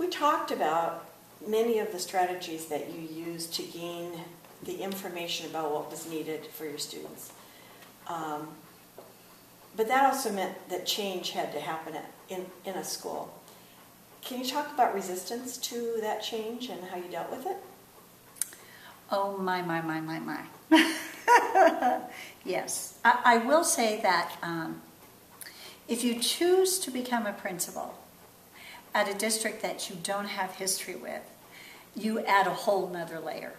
you talked about many of the strategies that you used to gain the information about what was needed for your students. But that also meant that change had to happen in a school. Can you talk about resistance to that change and how you dealt with it? Oh, my. Yes. I will say that if you choose to become a principal at a district that you don't have history with, you add a whole nother layer.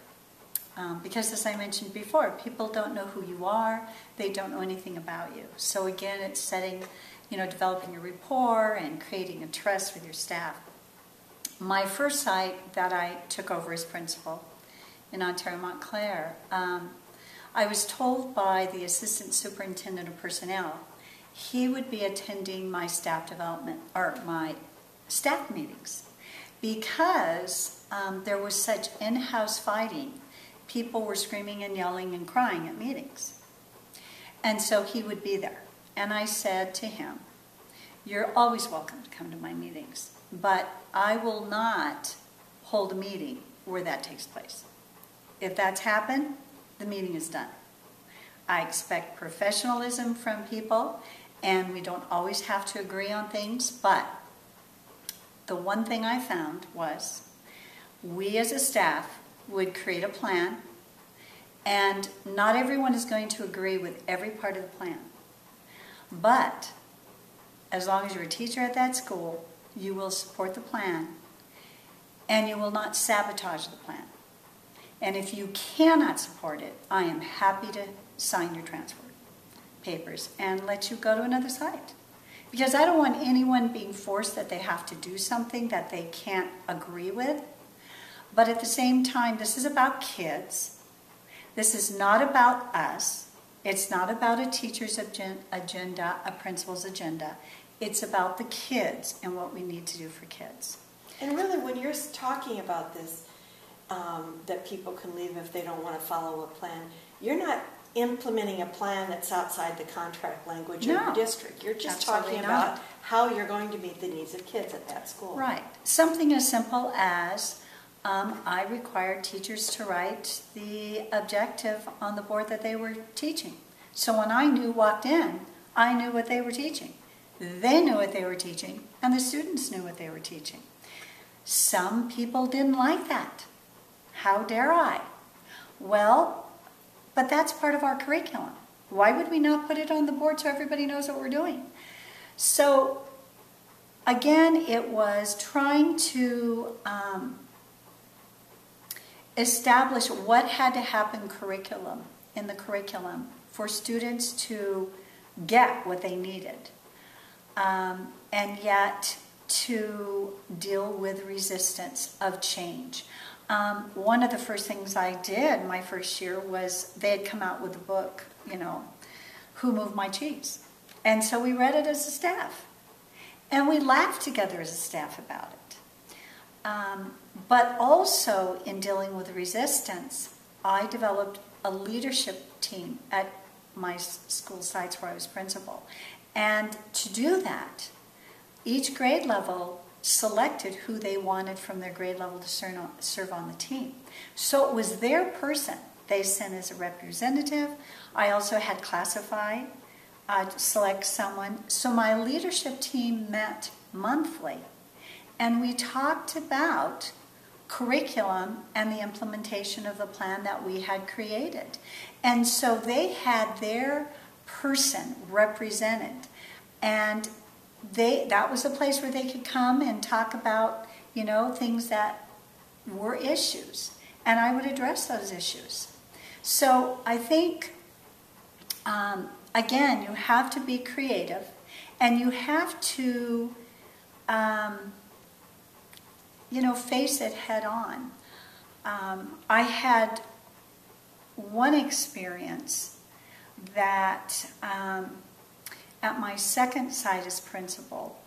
Because as I mentioned before, people don't know who you are, they don't know anything about you. So again, it's setting, developing a rapport and creating a trust with your staff. My first site that I took over as principal in Ontario Montclair, I was told by the assistant superintendent of personnel he would be attending my staff development or my staff meetings because there was such in-house fighting. People were screaming and yelling and crying at meetings. And so he would be there. And I said to him, "You're always welcome to come to my meetings, but I will not hold a meeting where that takes place. If that's happened, the meeting is done. I expect professionalism from people, and we don't always have to agree on things, but the one thing I found was we as a staff would create a plan, and not everyone is going to agree with every part of the plan. But as long as you're a teacher at that school, you will support the plan, and you will not sabotage the plan. And if you cannot support it, I am happy to sign your transfer papers and let you go to another site. Because I don't want anyone being forced that they have to do something that they can't agree with. But at the same time, this is about kids. This is not about us. It's not about a teacher's agenda, a principal's agenda. It's about the kids and what we need to do for kids. And really, when you're talking about this, that people can leave if they don't want to follow a plan, you're not implementing a plan that's outside the contract language of your district. You're just talking about how you're going to meet the needs of kids at that school. Right. Something as simple as I required teachers to write the objective on the board that they were teaching. So when I walked in, I knew what they were teaching. They knew what they were teaching, and the students knew what they were teaching. Some people didn't like that. How dare I? Well, but that's part of our curriculum. Why would we not put it on the board so everybody knows what we're doing? So, again, it was trying to establish what had to happen in the curriculum for students to get what they needed. And yet to deal with resistance of change. One of the first things I did my first year was they had come out with a book, Who Moved My Cheese? And so we read it as a staff. And we laughed together as a staff about it. But also in dealing with resistance, I developed a leadership team at my school sites where I was principal. And to do that, each grade level selected who they wanted from their grade level to serve on the team. So it was their person they sent as a representative. I also had classified, select someone. So my leadership team met monthly, and we talked about curriculum and the implementation of the plan that we had created. And so they had their person represented, and that was a place where they could come and talk about, things that were issues. And I would address those issues. So I think, again, you have to be creative, and you have to, face it head on. I had one experience that at my second site as principal,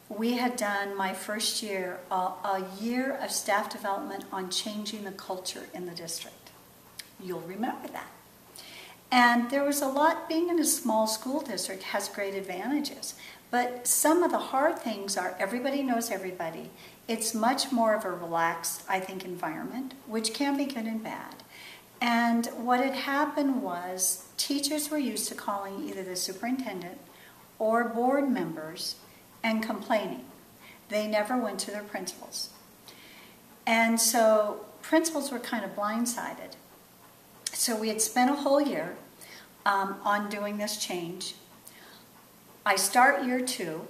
we had done my first year, a year of staff development on changing the culture in the district. You'll remember that. And there was a lot, being in a small school district has great advantages, But some of the hard things are everybody knows everybody. It's much more of a relaxed, I think, environment, which can be good and bad. And what had happened was teachers were used to calling either the superintendent or board members and complaining. They never went to their principals. And so principals were kind of blindsided. So we had spent a whole year on doing this change. I start year 2,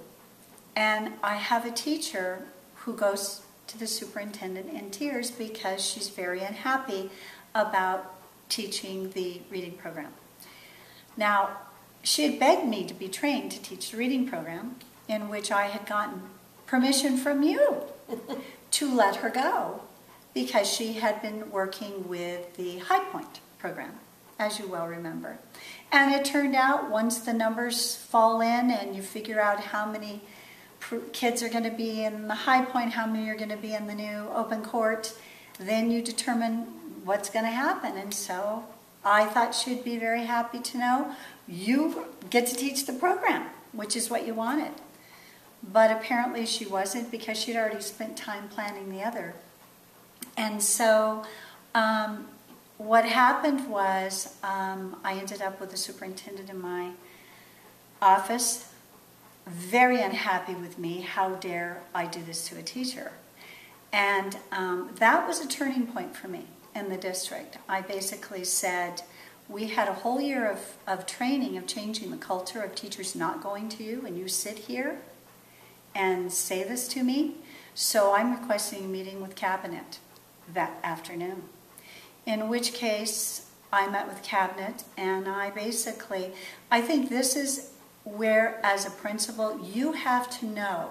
and I have a teacher who goes to the superintendent in tears because she's very unhappy about teaching the reading program. Now, she had begged me to be trained to teach the reading program, in which I had gotten permission from you to let her go because she had been working with the High Point program, as you well remember. And it turned out once the numbers fall in and you figure out how many kids are going to be in the High Point, how many are going to be in the new open court, then you determine what's going to happen. And so I thought she'd be very happy to know you get to teach the program, which is what you wanted. But apparently she wasn't, because she'd already spent time planning the other. And so what happened was I ended up with the superintendent in my office, very unhappy with me. How dare I do this to a teacher? And that was a turning point for me in the district. I basically said, we had a whole year of training, of changing the culture of teachers not going to you, and you sit here and say this to me. So I'm requesting a meeting with Cabinet that afternoon. In which case, I met with Cabinet, and I think this is where, as a principal, you have to know,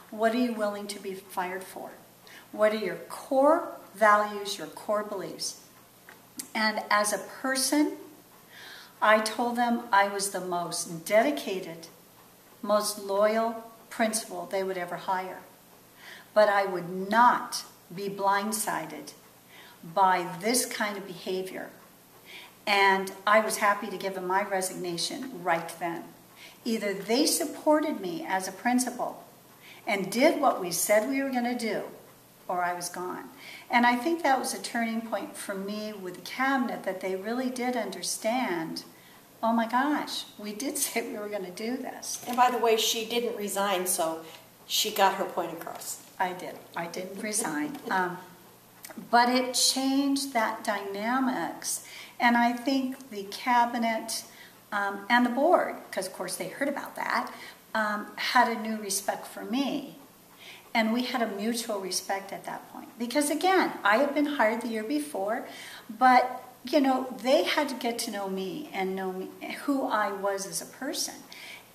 what are you willing to be fired for? What are your core values, your core beliefs? And as a person, I told them I was the most dedicated, most loyal principal they would ever hire. But I would not be blindsided by this kind of behavior. And I was happy to give them my resignation right then. Either they supported me as a principal and did what we said we were going to do, or I was gone. And I think that was a turning point for me with the Cabinet, that they really did understand, oh my gosh, we did say we were going to do this. And by the way, she didn't resign, so she got her point across. I did. I didn't resign. But it changed that dynamics. And I think the Cabinet and the board, because of course they heard about that, had a new respect for me. And we had a mutual respect at that point. Because again, I had been hired the year before, but you know, they had to get to know me and know me, who I was as a person.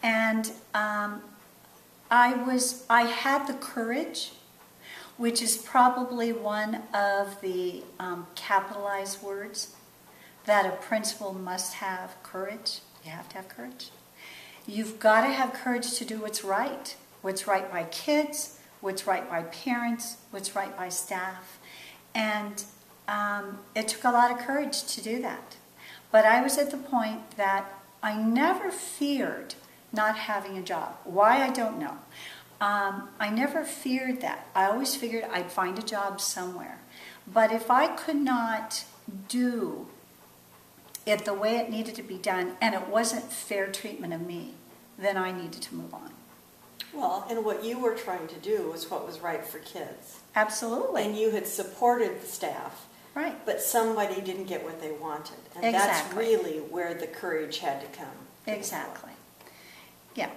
And I had the courage, which is probably one of the capitalized words, that a principal must have courage. You have to have courage. You've got to have courage to do what's right by kids, what's right by parents, what's right by staff. And it took a lot of courage to do that. But I was at the point that I never feared not having a job. Why, I don't know. I never feared that. I always figured I'd find a job somewhere. But if I could not do it the way it needed to be done, and it wasn't fair treatment of me, then I needed to move on. Well, and what you were trying to do was what was right for kids. Absolutely. And you had supported the staff. Right. But somebody didn't get what they wanted. And exactly. That's really where the courage had to come. Exactly. Yeah.